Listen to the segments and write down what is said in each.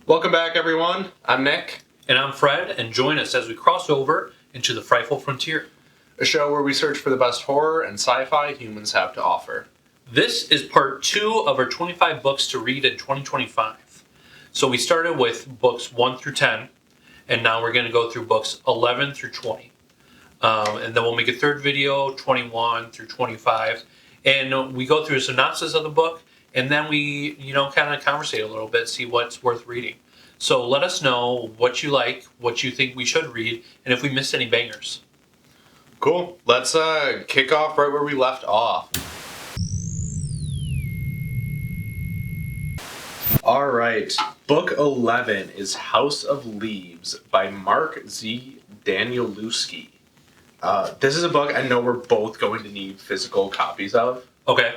Welcome back, everyone. I'm Nick. And I'm Fred, and join us as we cross over into the Frightful Frontier, A show where we search for the best horror and sci-fi humans have to offer. This is part 2 of our 25 books to read in 2025. So we started with books 1 through 10, and now we're going to go through books 11 through 20. And then we'll make a third video, 21 through 25, and we go through a synopsis of the book, and then we, kind of conversate a little bit, see what's worth reading. So let us know what you like, what you think we should read, and if we missed any bangers. Cool. Let's kick off right where we left off. All right. Book 11 is House of Leaves by Mark Z. Danielewski. This is a book I know we're both going to need physical copies of. Okay.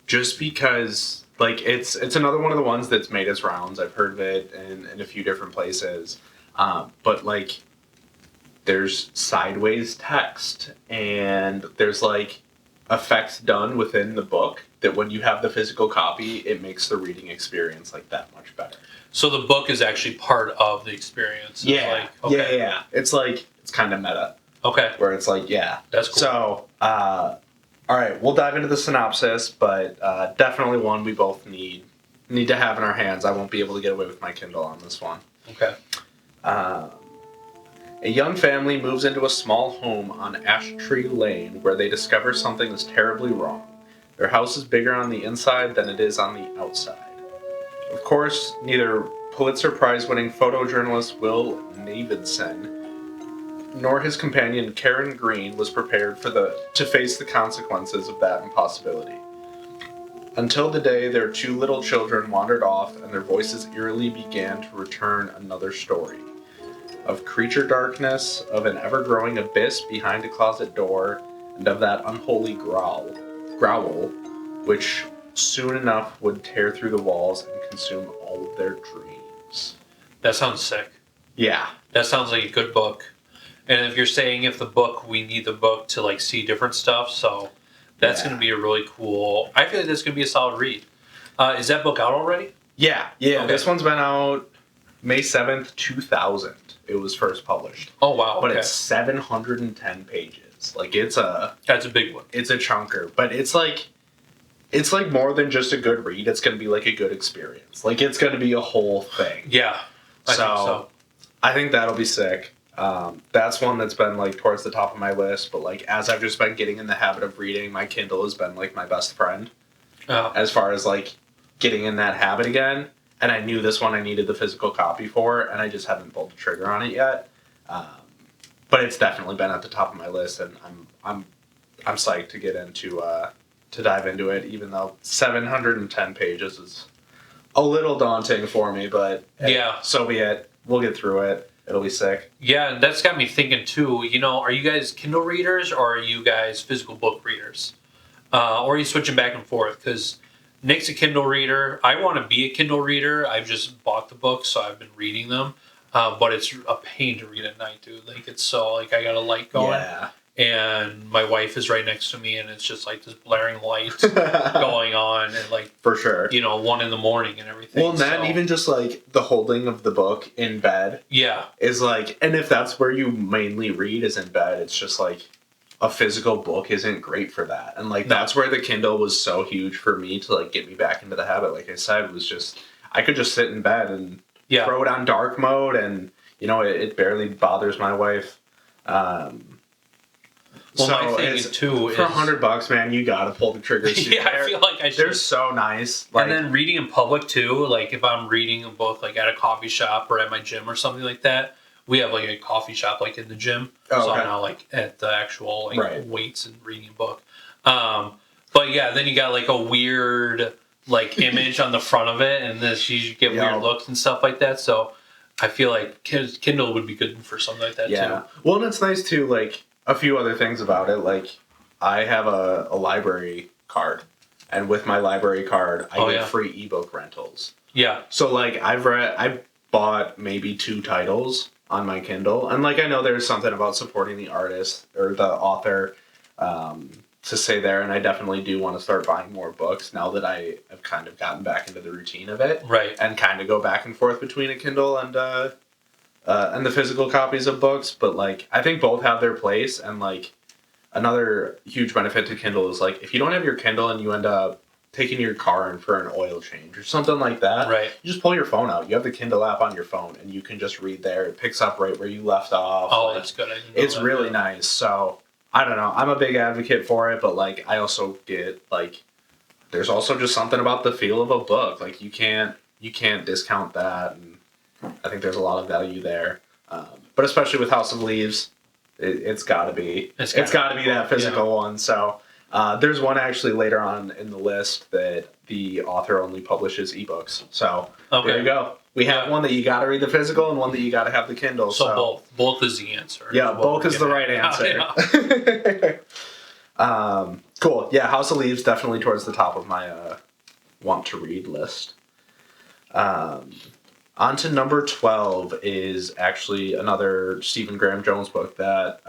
Just because, it's another one of the ones that's made its rounds. I've heard of it in a few different places. But, there's sideways text, and there's, effects done within the book that when you have the physical copy, it makes the reading experience, that much better. So the book is actually part of the experience. Yeah. Yeah. It's kind of meta. Okay. Where it's That's cool. So, all right, we'll dive into the synopsis, but definitely one we both need to have in our hands. I won't be able to get away with my Kindle on this one. Okay. A young family moves into a small home on Ash Tree Lane where they discover something is terribly wrong. Their house is bigger on the inside than it is on the outside. Of course, neither Pulitzer Prize-winning photojournalist Will Navidson nor his companion Karen Green was prepared to face the consequences of that impossibility. Until the day their two little children wandered off and their voices eerily began to return another story. Of creature darkness, of an ever-growing abyss behind a closet door, and of that unholy growl, which soon enough would tear through the walls and consume all of their dreams. That sounds sick. Yeah. That sounds like a good book. And if you're saying we need the book to see different stuff, so that's going to be a really cool. I feel like that's going to be a solid read. Is that book out already? Yeah. Okay. This one's been out May 7th, 2000. It was first published. Oh wow! But it's 710 pages. That's a big one. It's a chunker, but it's more than just a good read. It's going to be a good experience. It's going to be a whole thing. Yeah. I think so. I think that'll be sick. That's one that's been towards the top of my list, but as I've just been getting in the habit of reading, my Kindle has been my best friend. As far as getting in that habit again. And I knew this one I needed the physical copy for, and I just haven't pulled the trigger on it yet. But it's definitely been at the top of my list, and I'm psyched to get into to dive into it, even though 710 pages is a little daunting for me, but yeah, so be it. We'll get through it. It'll be sick. Yeah, and that's got me thinking too. Are you guys Kindle readers or are you guys physical book readers? Or are you switching back and forth? Because Nick's a Kindle reader. I want to be a Kindle reader. I've just bought the books, so I've been reading them. But it's a pain to read at night, dude. It's so I got a light going. Yeah. And my wife is right next to me, and it's just this blaring light going on, and for sure, 1 a.m. and everything. Well, and then even just the holding of the book in bed, yeah, is and if that's where you mainly read is in bed, it's just a physical book isn't great for that, and that's where the Kindle was so huge for me to get me back into the habit. Like I said, was just I could just sit in bed and throw it on dark mode, and it barely bothers my wife. Well, so my thing too is for $100, man, you gotta pull the trigger. Yeah, I feel like I should. They're so nice. And then reading in public too, if I'm reading them both at a coffee shop or at my gym or something like that. We have a coffee shop in the gym, so I'm now at the actual weights and reading a book. But yeah, then you got a weird image on the front of it, and this you get weird looks and stuff like that. So I feel like Kindle would be good for something like that too. Well, and it's nice too. A few other things about it, I have a library card, and with my library card, I get free ebook rentals. Yeah. So I bought maybe 2 titles on my Kindle, and I know there's something about supporting the artist or the author, to say there, and I definitely do want to start buying more books now that I have kind of gotten back into the routine of it. Right. And kind of go back and forth between a Kindle and the physical copies of books. But like, I think both have their place, and like another huge benefit to Kindle is like if you don't have your Kindle and you end up taking your car in for an oil change or something like that, Right. you just pull your phone out. You have the Kindle app on your phone, and you can just read there. It picks up right where you left off. Oh, like, that's good. I didn't know it's that. really nice. So I don't know. I'm a big advocate for it, but like I also get like there's also just something about the feel of a book. Like you can't discount that, and I think there's a lot of value there. But especially with House of Leaves, it's got to be that physical one. So there's one actually later on in the list that the author only publishes ebooks. So there you go. We have one that you got to read the physical and one that you got to have the Kindle. So both is the answer. Yeah, both is the right answer. Cool. Yeah, House of Leaves definitely towards the top of my want to read list. On to number 12 is actually another Stephen Graham Jones book, that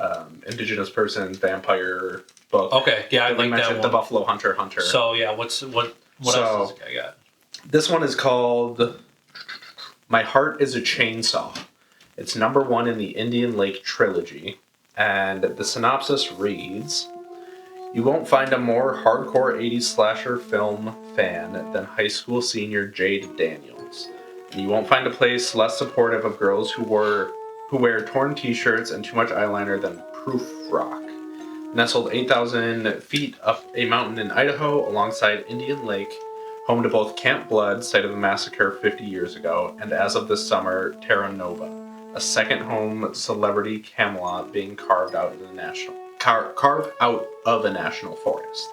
Indigenous Person's vampire book. Okay, yeah, I that we like that mentioned, one. The Buffalo Hunter. So yeah, what else does this guy got? This one is called My Heart is a Chainsaw. It's number 1 in the Indian Lake trilogy, and the synopsis reads: you won't find a more hardcore 80s slasher film fan than high school senior Jade Daniels. And you won't find a place less supportive of girls who wear torn t-shirts and too much eyeliner than Proof Rock. Nestled 8,000 feet up a mountain in Idaho alongside Indian Lake, home to both Camp Blood, site of the massacre 50 years ago, and as of this summer, Terra Nova, a second home celebrity Camelot being carved out of a national forest.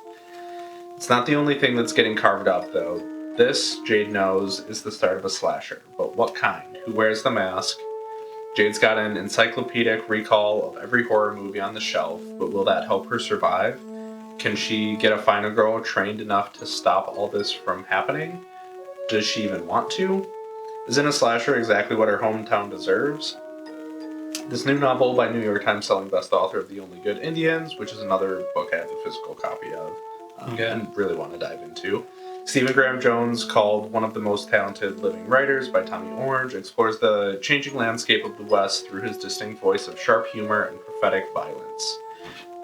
It's not the only thing that's getting carved up, though. This, Jade knows, is the start of a slasher. But what kind? Who wears the mask? Jade's got an encyclopedic recall of every horror movie on the shelf, but will that help her survive? Can she get a final girl trained enough to stop all this from happening? Does she even want to? Isn't a slasher exactly what her hometown deserves? This new novel by New York Times selling best author of The Only Good Indians, which is another book I have a physical copy of and really want to dive into. Stephen Graham Jones, called one of the most talented living writers by Tommy Orange, explores the changing landscape of the West through his distinct voice of sharp humor and prophetic violence.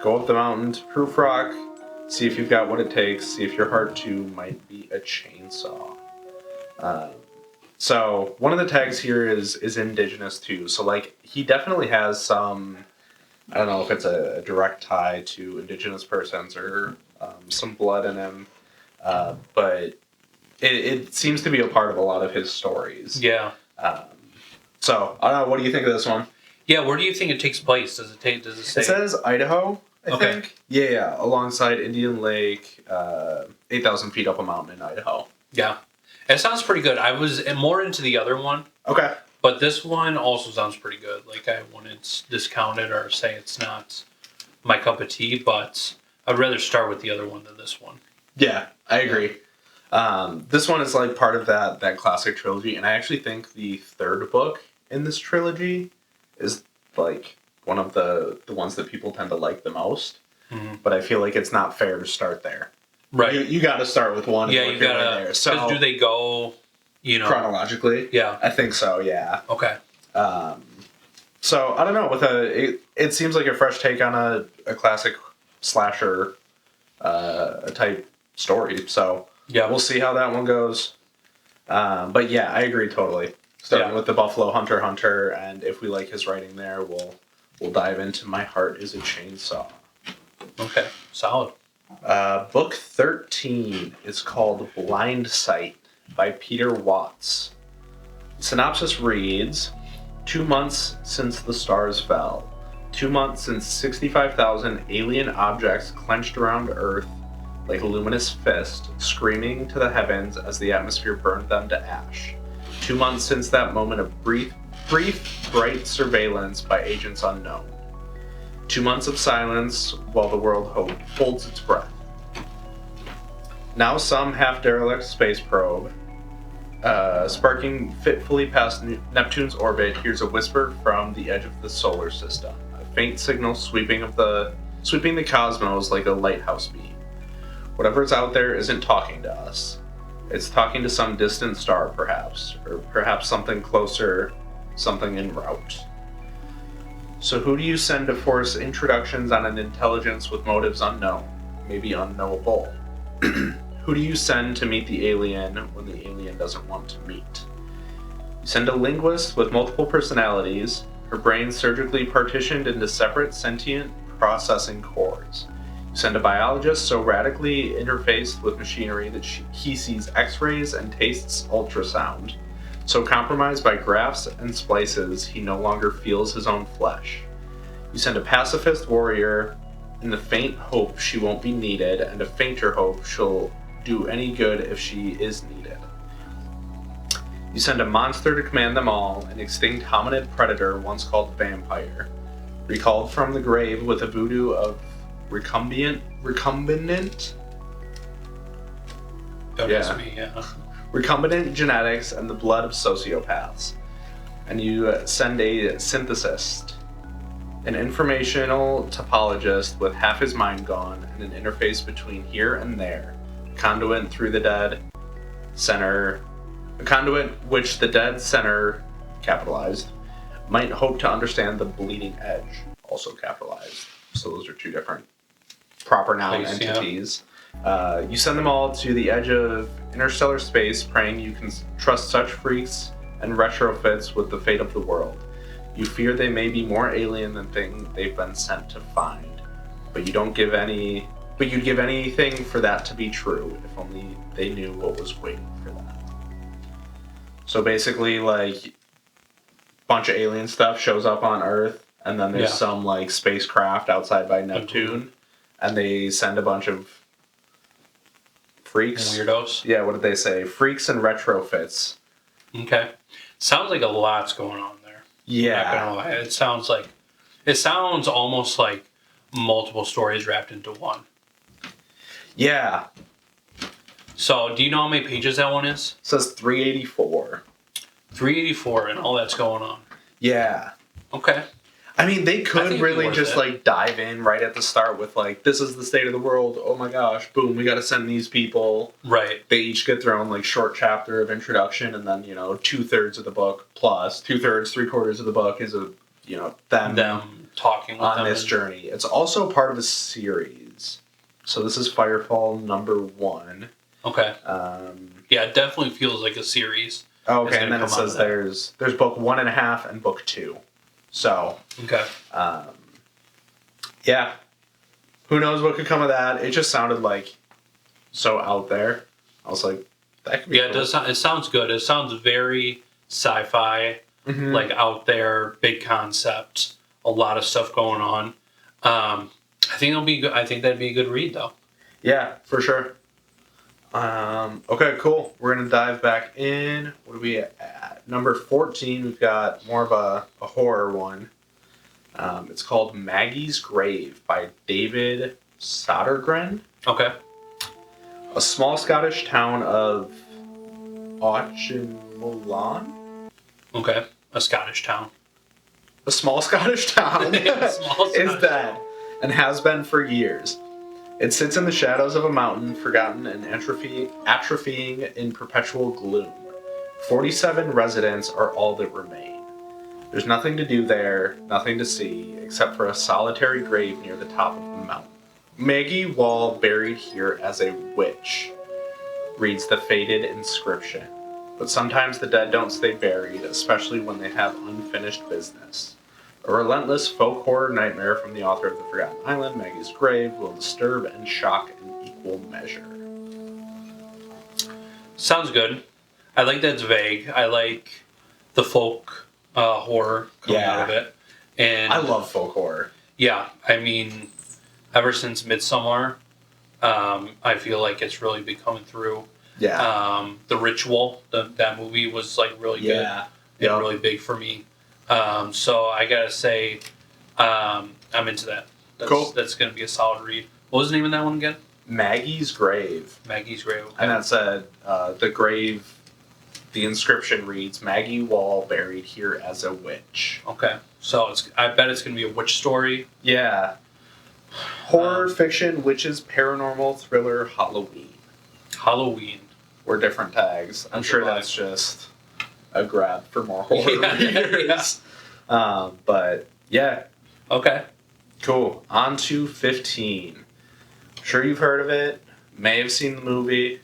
Go up the mountain to Proof Rock, see if you've got what it takes, see if your heart too might be a chainsaw. So one of the tags here is Indigenous too. So like he definitely has some, I don't know if it's a direct tie to Indigenous persons or some blood in him. But it seems to be a part of a lot of his stories. Yeah. So I don't know. What do you think of this one? Yeah. Where do you think it takes place? Does it say? It says Idaho. I think. Yeah. Alongside Indian Lake, 8,000 feet up a mountain in Idaho. Yeah. It sounds pretty good. I was more into the other one. Okay. But this one also sounds pretty good. Like I wouldn't discount it or say it's not my cup of tea, but I'd rather start with the other one than this one. Yeah, I agree. This one is like part of that classic trilogy, and I actually think the third book in this trilogy is like one of the ones that people tend to like the most. Mm-hmm. But I feel like it's not fair to start there. Right. You got to start with one. Yeah, you got to. Right there. So do they go, chronologically? Yeah, I think so. Yeah. Okay. So I don't know. It seems like a fresh take on a classic slasher type story. So yeah, we'll see how that one goes. But yeah, I agree totally. Starting with the Buffalo Hunter, and if we like his writing there, we'll dive into My Heart is a Chainsaw. Okay, solid. Book 13 is called Blind Sight by Peter Watts. Synopsis reads: 2 months since the stars fell. 2 months since 65,000 alien objects clenched around Earth like a luminous fist, screaming to the heavens as the atmosphere burned them to ash. 2 months since that moment of brief, bright surveillance by agents unknown. 2 months of silence while the world holds its breath. Now some half-derelict space probe, sparking fitfully past Neptune's orbit, hears a whisper from the edge of the solar system. A faint signal sweeping of the sweeping the cosmos like a lighthouse beam. Whatever's out there isn't talking to us. It's talking to some distant star, perhaps, or perhaps something closer, something en route. So who do you send to force introductions on an intelligence with motives unknown, maybe unknowable? Who do you send to meet the alien when the alien doesn't want to meet? You send a linguist with multiple personalities, her brain surgically partitioned into separate sentient processing cores. You send a biologist so radically interfaced with machinery that he sees X-rays and tastes ultrasound, so compromised by grafts and splices he no longer feels his own flesh. You send a pacifist warrior in the faint hope she won't be needed, and a fainter hope she'll do any good if she is needed. You send a monster to command them all, an extinct hominid predator once called vampire, recalled from the grave with a voodoo of recombinant? Don't ask me, yeah. Recombinant genetics and the blood of sociopaths. And you send a synthesist, an informational topologist with half his mind gone and an interface between here and there, conduit through the dead center, a conduit which the dead center, capitalized, might hope to understand the bleeding edge, also capitalized. So those are two different proper noun entities. Yeah. You send them all to the edge of interstellar space, praying you can trust such freaks and retrofits with the fate of the world. You fear they may be more alien than they've been sent to find, but you don't give any. But you'd give anything for that to be true, if only they knew what was waiting for them. So basically, like, bunch of alien stuff shows up on Earth, and then there's some like spacecraft outside by Neptune, and they send a bunch of freaks. And weirdos. Yeah, what did they say? Freaks and retrofits. Okay. Sounds like a lot's going on there. Yeah. Not gonna lie. It sounds almost like multiple stories wrapped into one. Yeah. So, do you know how many pages that one is? It says 384. 384 and all that's going on. Yeah. Okay. I mean, they could really just like dive in right at the start with like, this is the state of the world. Oh my gosh, boom, we got to send these people. Right. They each get their own like short chapter of introduction, and then 2/3 of the book plus 2/3, 3/4 of the book is them talking with on them this journey. It's also part of a series. So this is Firefall #1. Okay. Yeah, it definitely feels like a series. Oh, okay, and then it says there's book 1.5 and book 2. So, okay. Yeah. Who knows what could come of that? It just sounded like so out there. I was like, that could be cool. It does. It sounds good. It sounds very sci-fi, like out there, big concept, a lot of stuff going on. I think it'll be good. I think that'd be a good read, though. Yeah, for sure. Okay, cool. We're going to dive back in. What are we at? Number 14, we've got more of a horror one. It's called Maggie's Grave by David Sodergren. Okay. A small Scottish town of Auchmulan. Okay. A Scottish town. A small Scottish town is dead and has been for years. It sits in the shadows of a mountain, forgotten and atrophying in perpetual gloom. 47 residents are all that remain. There's nothing to do there, nothing to see, except for a solitary grave near the top of the mountain. Maggie Wall buried here as a witch, reads the faded inscription. But sometimes the dead don't stay buried, especially when they have unfinished business. A relentless folk horror nightmare from the author of The Forgotten Island, Maggie's Grave, will disturb and shock in equal measure. Sounds good. I like that it's vague. I like the folk horror coming out of it. And I love folk horror. Yeah, I mean, ever since Midsommar, I feel like it's really been coming through. Yeah. The Ritual, that movie was like really good. Yeah. And really big for me. So I gotta say, I'm into that. Cool. That's gonna be a solid read. What was the name of that one again? Maggie's Grave. Maggie's Grave. Okay. And that said, the grave, the inscription reads, Maggie Wall buried here as a witch. Okay. So I bet it's gonna be a witch story. Yeah. Horror, fiction, witches, paranormal, thriller, Halloween. Halloween. Or different tags. I'm That's sure a that's just a grab for more horror readers. Yeah. But yeah. Okay. Cool. On to 15. I'm sure you've heard of it. May have seen the movie.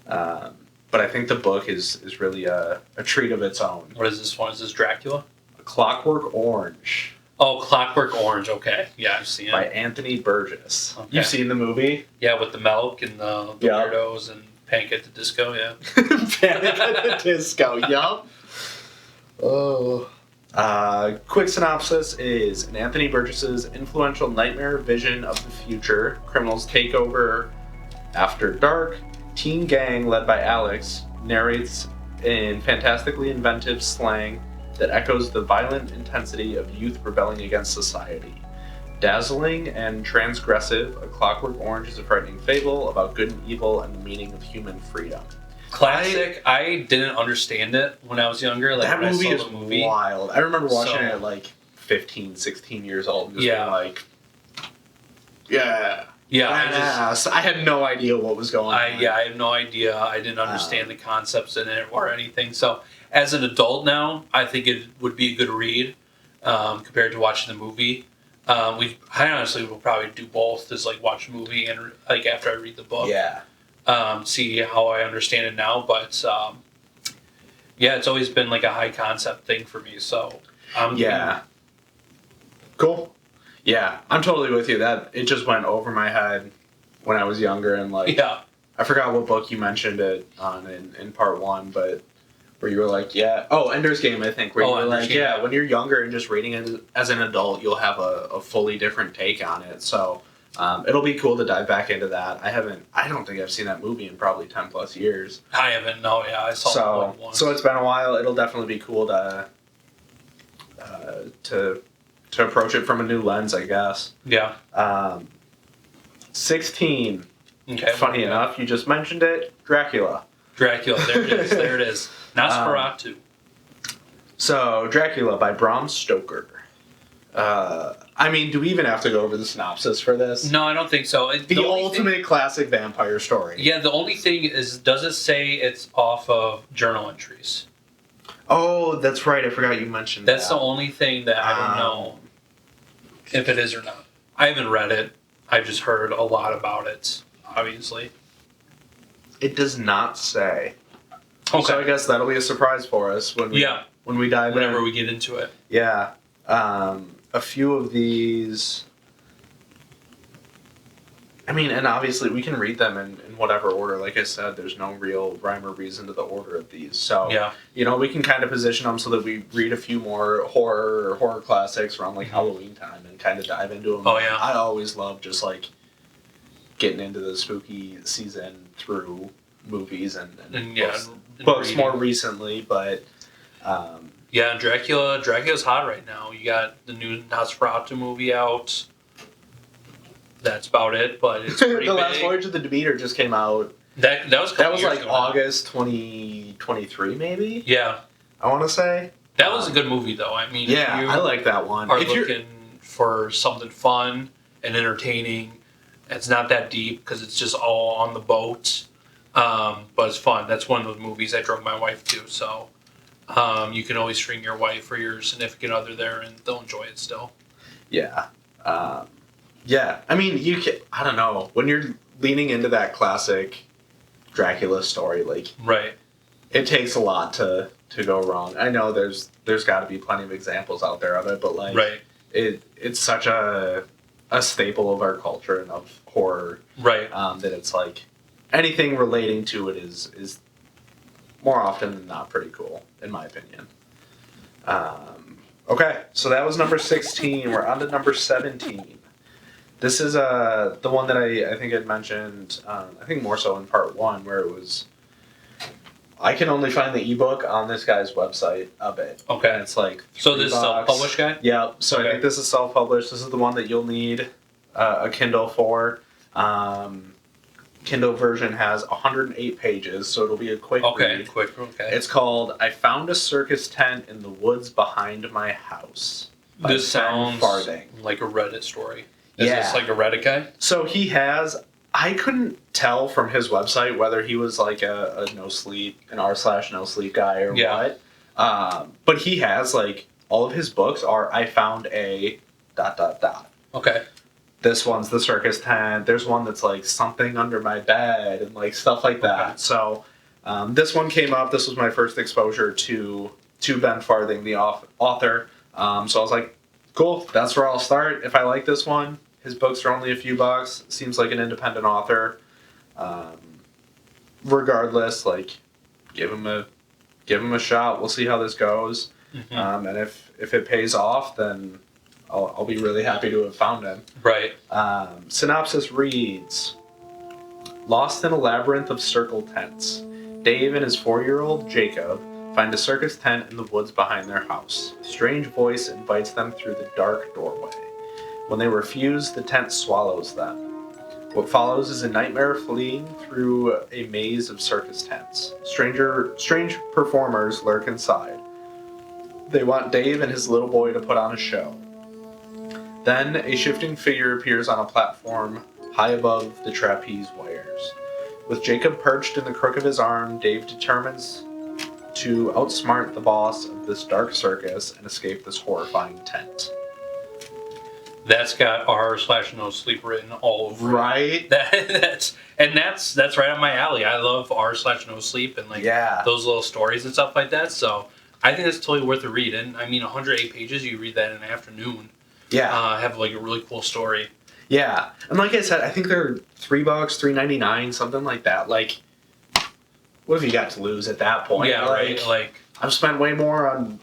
But I think the book is really a treat of its own. What is this one? Is this Dracula? A Clockwork Orange. Oh, Clockwork Orange. Okay. Yeah, I've seen it. By Anthony Burgess. Okay. You've seen the movie? Yeah, with the milk and the weirdos and Panic at the Disco, yeah. Panic at the Disco, yup. Oh. Quick synopsis is, in Anthony Burgess's influential nightmare vision of the future, criminals take over after dark. Teen gang led by Alex narrates in fantastically inventive slang that echoes the violent intensity of youth rebelling against society. Dazzling and transgressive, A Clockwork Orange is a frightening fable about good and evil and the meaning of human freedom. Classic. I didn't understand it when I was younger. Like, that when movie I is saw the movie. wild. I remember watching it at like 15, 16 years old and just being like, yeah. Yeah, I had no idea what was going on. Yeah, I had no idea. I didn't understand the concepts in it or anything. So, as an adult now, I think it would be a good read compared to watching the movie. I honestly will probably do both, is like watch the movie and like after I read the book. Yeah. See how I understand it now, but yeah, it's always been like a high concept thing for me. So cool. Yeah, I'm totally with you. That it just went over my head when I was younger, and like I forgot what book you mentioned it on in part one, but where you were like, Ender's Game, I think. Where you were like, when you're younger and just reading it as an adult, you'll have a fully different take on it. So it'll be cool to dive back into that. I don't think I've seen that movie in probably 10 plus years. I haven't. No, yeah, I saw it once. So it's been a while. It'll definitely be cool to approach it from a new lens, I guess. Yeah. 16. Okay. Funny enough, you just mentioned it. Dracula. There it is. There it is. Nosferatu. So, Dracula by Bram Stoker. I mean, do we even have to go over the synopsis for this? No, I don't think so. The ultimate classic vampire story. Yeah, the only thing is, does it say it's off of journal entries? Oh, that's right. I forgot you mentioned that. That's the only thing that I don't know if it is or not. I haven't read it. I've just heard a lot about it, obviously. It does not say. Okay. So I guess that'll be a surprise for us when we dive in. Whenever we get into it. Yeah. A few of these... I mean, and obviously we can read them in whatever order. Like I said, there's no real rhyme or reason to the order of these. So, we can kind of position them so that we read a few more horror classics around like Halloween time and kind of dive into them. Oh, yeah. I always love just like getting into the spooky season through movies and books reading. more recently, but... Dracula's hot right now. You got the new Nosferatu movie out. That's about it, but it's pretty The big. Last Voyage of the Demeter just came out. That was like August 2023, maybe? Yeah. I want to say. That was a good movie, though. I mean, I like that one. If you're looking for something fun and entertaining, it's not that deep because it's just all on the boat, but it's fun. That's one of those movies I drug my wife to, so you can always string your wife or your significant other there and they'll enjoy it still. Yeah. Yeah, I mean, I don't know, when you're leaning into that classic Dracula story, like, it takes a lot to go wrong. I know there's got to be plenty of examples out there of it, but like, it's such a staple of our culture and of horror, that it's like anything relating to it is more often than not pretty cool, in my opinion. Okay, so that was number 16. We're on to number 17. This is the one that I think I'd mentioned, I think more so in part one, where it was, I can only find the ebook on this guy's website of it. Okay. And it's like So this is self-published guy? Yeah, so I think this is self-published. This is the one that you'll need a Kindle for. Kindle version has 108 pages, so it'll be a quick read. Okay. It's called I Found a Circus Tent in the Woods Behind My House. This sounds like a Reddit story. Is this like a Reddit guy? So he has. I couldn't tell from his website whether he was like a no sleep, an r/no sleep guy or what. But he has like all of his books are I found a ... Okay. This one's the circus tent. There's one that's like something under my bed and like stuff like that. Okay. So this one came up. This was my first exposure to Ben Farthing, the author. So I was like, cool. That's where I'll start. If I like this one, his books are only a few bucks. Seems like an independent author. Regardless, like give him a shot. We'll see how this goes. Mm-hmm. And if it pays off, then I'll be really happy to have found him. Right. Synopsis reads, lost in a labyrinth of circle tents, Dave and his 4-year-old Jacob find a circus tent in the woods behind their house. A strange voice invites them through the dark doorway. When they refuse, the tent swallows them. What follows is a nightmare fleeing through a maze of circus tents. Strange performers lurk inside. They want Dave and his little boy to put on a show. Then a shifting figure appears on a platform high above the trapeze wires. With Jacob perched in the crook of his arm, Dave determines to outsmart the boss of this dark circus and escape this horrifying tent. That's got r/no sleep written all over right? That's right up my alley. I love r/no sleep and like those little stories and stuff like that. So I think it's totally worth a read. And I mean, 108 pages, you read that in an afternoon. Yeah. Have like a really cool story. Yeah. And like I said, I think they're $3, $3.99, something like that. Like, what have you got to lose at that point? Yeah, right. Like I've spent way more on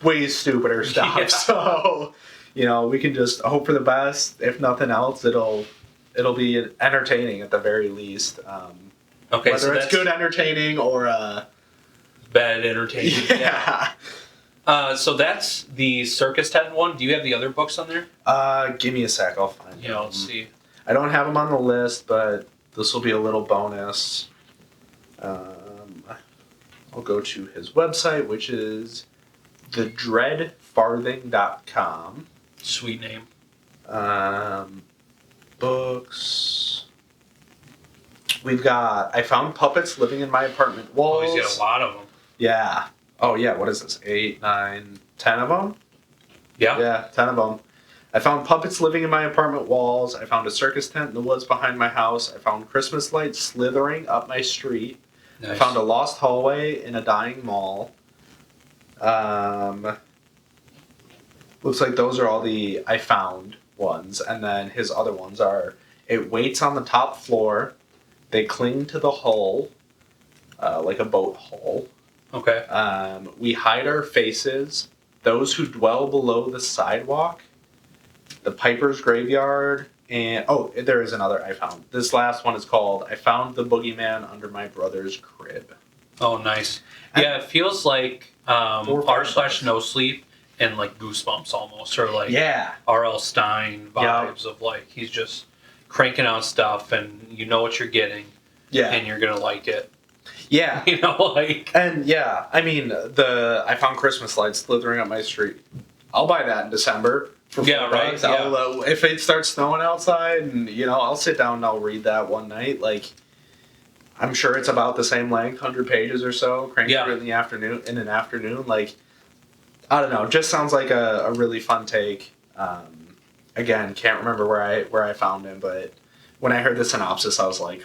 way stupider stuff. Yeah. So, we can just hope for the best. If nothing else, it'll be entertaining at the very least. Okay, whether it's good entertaining or bad entertaining. Yeah. So that's the circus tent one. Do you have the other books on there? Give me a sec. I'll find them. Yeah, let's see. I don't have them on the list, but this will be a little bonus. I'll go to his website, which is thedreadfarthing.com. Sweet name. Books. We've got I Found Puppets Living in My Apartment Walls. Oh, he's got a lot of them. Yeah. Oh, yeah. What is this? 8, 9, 10 of them? Yeah. Yeah, 10 of them. I found puppets living in my apartment walls. I found a circus tent in the woods behind my house. I found Christmas lights slithering up my street. Nice. I found a lost hallway in a dying mall. Looks like those are all the I found ones. And then his other ones are, it waits on the top floor. They cling to the hull, like a boat hull. Okay. We hide our faces. Those who dwell below the sidewalk. The Piper's Graveyard. And, there is another I found. This last one is called I Found the Boogeyman Under My Brother's Crib. Oh, nice. Yeah, it feels like r/no sleep and like Goosebumps almost, or like R.L. Stein vibes of like he's just cranking out stuff and you know what you're getting, and you're gonna like it. Yeah, and I mean I found Christmas lights slithering up my street. I'll buy that in December for $4. Right. I'll, if it starts snowing outside, and I'll sit down and I'll read that one night. Like, I'm sure it's about the same length, 100 pages or so. Crank through it in an afternoon. Like, I don't know. Just sounds like a really fun take. Again, can't remember where I found him, but when I heard the synopsis, I was like,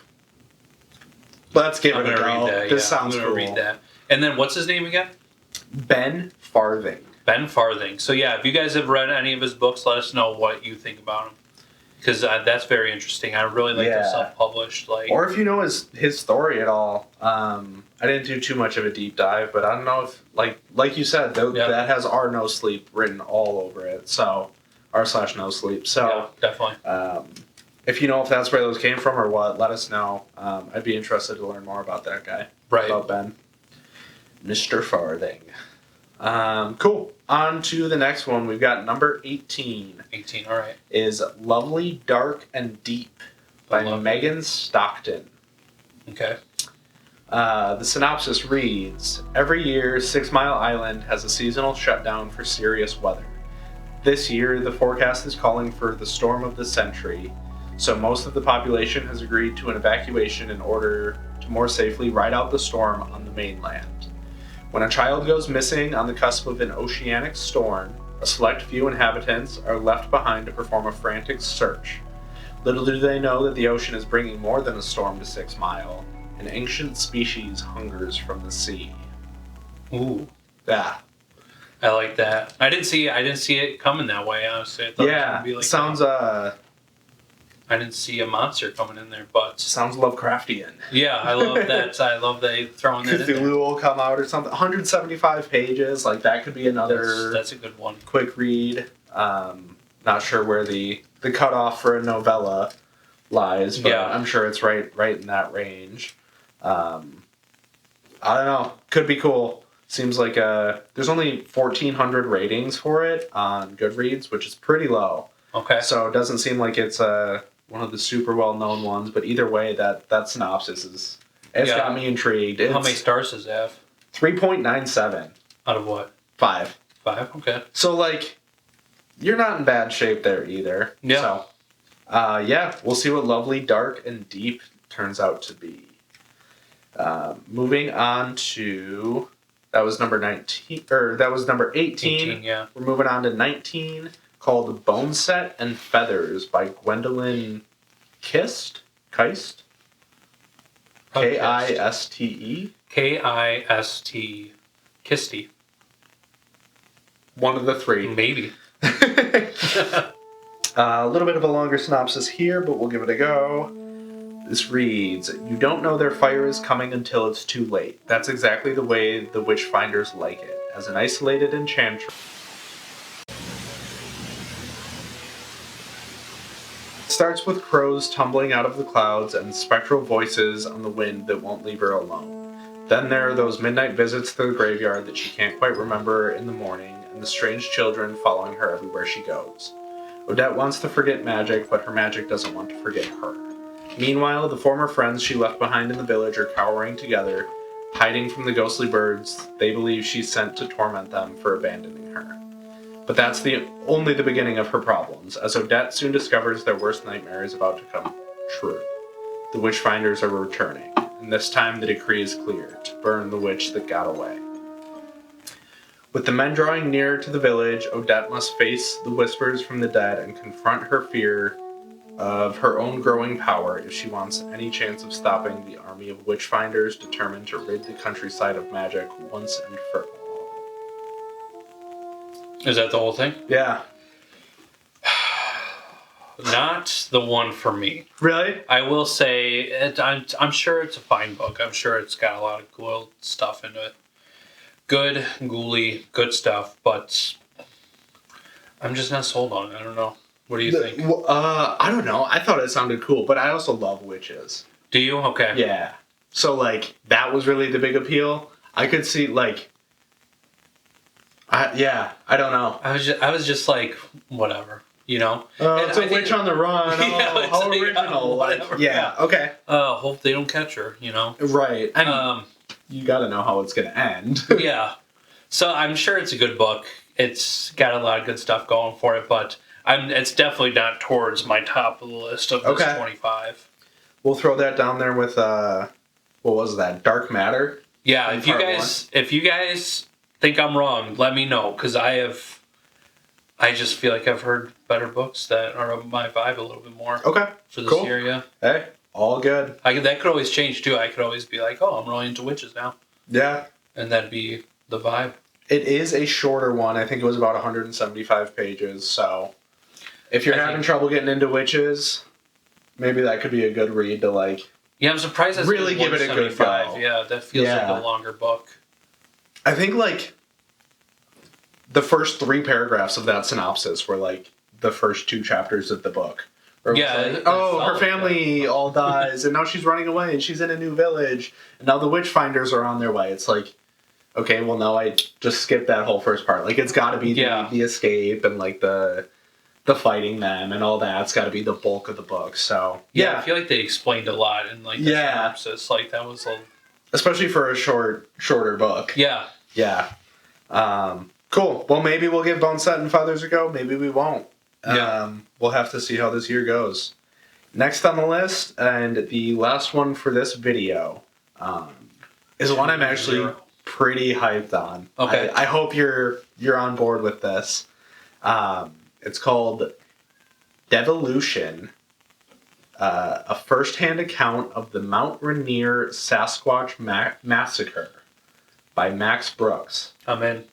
let's give it a go. This sounds cool. Read that. And then what's his name again? Ben Farthing. Ben Farthing. So yeah, if you guys have read any of his books, let us know what you think about him. Because that's very interesting. I really like the self-published. Or if you know his story at all. I didn't do too much of a deep dive, but I don't know if, like you said, that has R/no sleep written all over it. So, r/no sleep. So, definitely. If you know if that's where those came from or what, let us know. I'd be interested to learn more about that guy. Right. About Ben. Mr. Farthing. Cool. On to the next one. We've got number 18. 18, all right. Is Lovely, Dark, and Deep by Megan Stockton. Okay. The synopsis reads, every year, 6 Mile Island has a seasonal shutdown for serious weather. This year, the forecast is calling for the storm of the century, so most of the population has agreed to an evacuation in order to more safely ride out the storm on the mainland. When a child goes missing on the cusp of an oceanic storm, a select few inhabitants are left behind to perform a frantic search. Little do they know that the ocean is bringing more than a storm to 6 Mile. An ancient species hungers from the sea. Ooh. Yeah. I like that. I didn't see it coming that way, honestly. I thought it was gonna be like sounds that. I didn't see a monster coming in there, but sounds Lovecraftian. yeah, I love that. I love they throwing that in there. Cthulhu will come out or something. 175 pages, like that could be another. That's a good one. Quick read. Not sure where the cutoff for a novella lies, but yeah. I'm sure it's right in that range. I don't know. Could be cool. Seems like there's only 1,400 ratings for it on Goodreads, which is pretty low. Okay. So it doesn't seem like it's one of the super well-known ones, but either way, that synopsis got me intrigued. How many stars does it have? 3.97. Out of what? 5. 5? Okay. So, like, you're not in bad shape there either. Yeah. So, we'll see what Lovely, Dark, and Deep turns out to be. Moving on to... That was number 19, or that was number 18. 18, yeah. We're moving on to 19, called Boneset and Feathers by Gwendolyn Kiste? Kiste? K-I-S-T-E? K-I-S-T. Kisty. One of the three. Maybe. A little bit of a longer synopsis here, but we'll give it a go. This reads, "You don't know their fire is coming until it's too late. That's exactly the way the Witchfinders like it. As an isolated enchantress..." It starts with crows tumbling out of the clouds and spectral voices on the wind that won't leave her alone. Then there are those midnight visits to the graveyard that she can't quite remember in the morning, and the strange children following her everywhere she goes. Odette wants to forget magic, but her magic doesn't want to forget her. Meanwhile, the former friends she left behind in the village are cowering together, hiding from the ghostly birds they believe she's sent to torment them for abandoning her. But that's only the beginning of her problems, as Odette soon discovers their worst nightmare is about to come true. The Witchfinders are returning, and this time the decree is clear, to burn the witch that got away. With the men drawing nearer to the village, Odette must face the whispers from the dead and confront her fear of her own growing power if she wants any chance of stopping the army of Witchfinders determined to rid the countryside of magic once and for all. Is that the whole thing? Yeah. Not the one for me. Really? I will say, I'm sure it's a fine book. I'm sure it's got a lot of cool stuff into it. Good, ghouly, good stuff, but I'm just not sold on it. I don't know. What do you think? I don't know. I thought it sounded cool, but I also love witches. Do you? Okay. Yeah. So, like, that was really the big appeal. I could see, like... I don't know. I was just like, whatever, you know? It's a witch on the run. Yeah, how original. Whatever. Yeah, okay. Hope they don't catch her, you know? Right. And you gotta know how it's gonna end. Yeah. So I'm sure it's a good book. It's got a lot of good stuff going for it, but it's definitely not towards my top of the list of this 25. We'll throw that down there with, what was that, Dark Matter? Yeah, if you guys think I'm wrong, let me know, because I just feel like I've heard better books that are of my vibe a little bit more. Okay. For this year, yeah. Hey, all good. That could always change too. I could always be like, oh, I'm really into witches now. Yeah. And that'd be the vibe. It is a shorter one. I think it was about 175 pages, so if you're having trouble getting into witches, maybe that could be a good read to, like... Yeah, I'm surprised that's really give it a good go. Yeah, that feels like a longer book. I think, like, the first 3 paragraphs of that synopsis were, like, the first 2 chapters of the book. Yeah. Her family all dies, and now she's running away, and she's in a new village, and now the Witchfinders are on their way. It's like, okay, well, no, I just skipped that whole first part. Like, it's got to be the escape and, like, the fighting them and all that. It's got to be the bulk of the book, so... Yeah, I feel like they explained a lot in, like, the synopsis. Like, that was... Especially for a shorter book. Yeah. Yeah. Cool. Well, maybe we'll give Boneset and Feathers a go. Maybe we won't. Yeah. We'll have to see how this year goes. Next on the list, and the last one for this video, is one I'm actually pretty hyped on. Okay. I hope you're on board with this. It's called Devolution, a first-hand account of the Mount Rainier Sasquatch Massacre by Max Brooks. I'm in.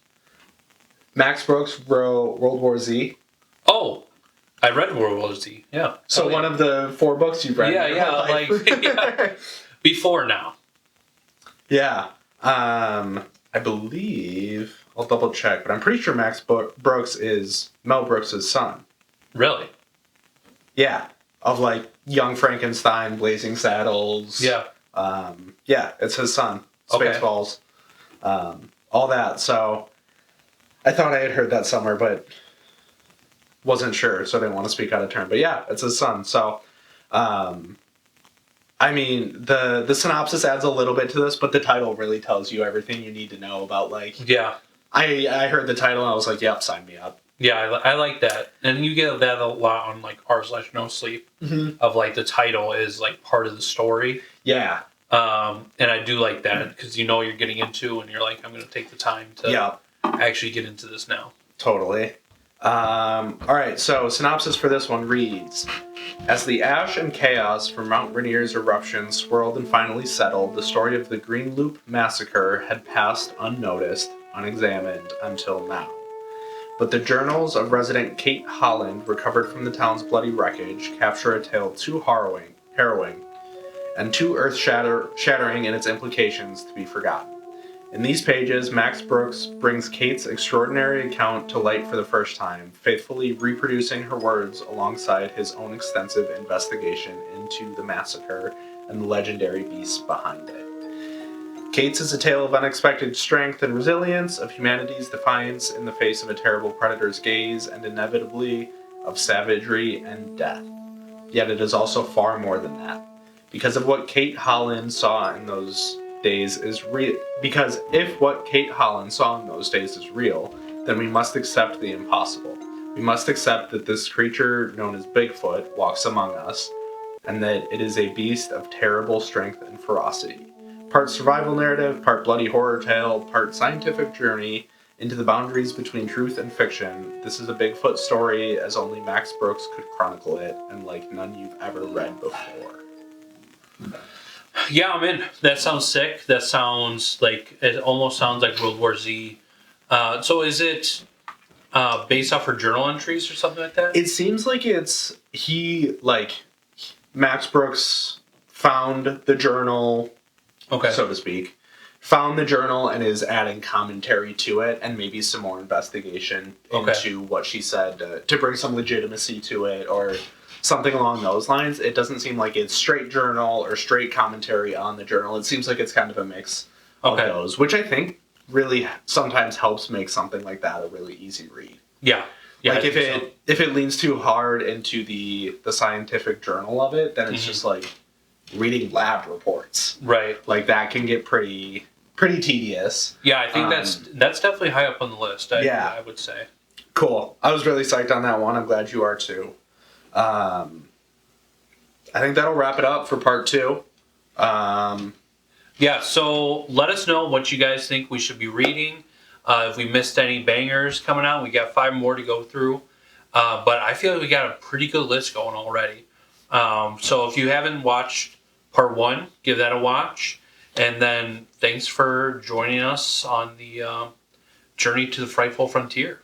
Max Brooks wrote World War Z. Oh, I read World War Z. Yeah. So one of the 4 books you've read. Yeah. Before now. Yeah. I believe, I'll double check, but I'm pretty sure Max Brooks is Mel Brooks' son. Really? Yeah. Of like Young Frankenstein, Blazing Saddles. Yeah. Yeah, it's his son. Okay. Spaceballs. All that. So I thought I had heard that somewhere, but wasn't sure, so I didn't want to speak out of turn. But yeah, it's his son. So, I mean, the synopsis adds a little bit to this, but the title really tells you everything you need to know about, like... Yeah. I heard the title and I was like, yep, sign me up. Yeah, I like that. And you get that a lot on, like, r/no sleep, of, like, the title is, like, part of the story. Yeah. And I do like that, because you know you're getting into, and you're like, I'm going to take the time to actually get into this now. Totally. Alright, so synopsis for this one reads, as the ash and chaos from Mount Rainier's eruption swirled and finally settled, the story of the Green Loop Massacre had passed unnoticed, unexamined, until now. But the journals of resident Kate Holland, recovered from the town's bloody wreckage, capture a tale too harrowing, and too earth-shattering in its implications to be forgotten. In these pages, Max Brooks brings Kate's extraordinary account to light for the first time, faithfully reproducing her words alongside his own extensive investigation into the massacre and the legendary beasts behind it. Kate's is a tale of unexpected strength and resilience, of humanity's defiance in the face of a terrible predator's gaze, and inevitably of savagery and death. Yet it is also far more than that. Because of what Kate Holland saw in those days is real. Because if what Kate Holland saw in those days is real, then we must accept the impossible. We must accept that this creature known as Bigfoot walks among us, and that it is a beast of terrible strength and ferocity. Part survival narrative, part bloody horror tale, part scientific journey into the boundaries between truth and fiction. This is a Bigfoot story as only Max Brooks could chronicle it, and like none you've ever read before. Yeah, I'm in. That sounds sick. That sounds like, it almost sounds like World War Z. So is it based off her journal entries or something like that? It seems like Max Brooks found the journal, so to speak, found the journal and is adding commentary to it and maybe some more investigation into what she said to bring some legitimacy to it or something along those lines. It doesn't seem like it's straight journal or straight commentary on the journal. It seems like it's kind of a mix of those, which I think really sometimes helps make something like that a really easy read. Yeah. Like if it leans too hard into the scientific journal of it, then it's just like reading lab reports. Right. Like that can get pretty tedious. Yeah, I think that's definitely high up on the list. I would say. Cool. I was really psyched on that one. I'm glad you are too. I think that'll wrap it up for part 2. Yeah, so let us know what you guys think we should be reading. If we missed any bangers coming out, we got 5 more to go through. But I feel like we got a pretty good list going already. So if you haven't watched part 1, give that a watch. And then thanks for joining us on the journey to the Frightful Frontier.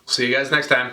See you guys next time.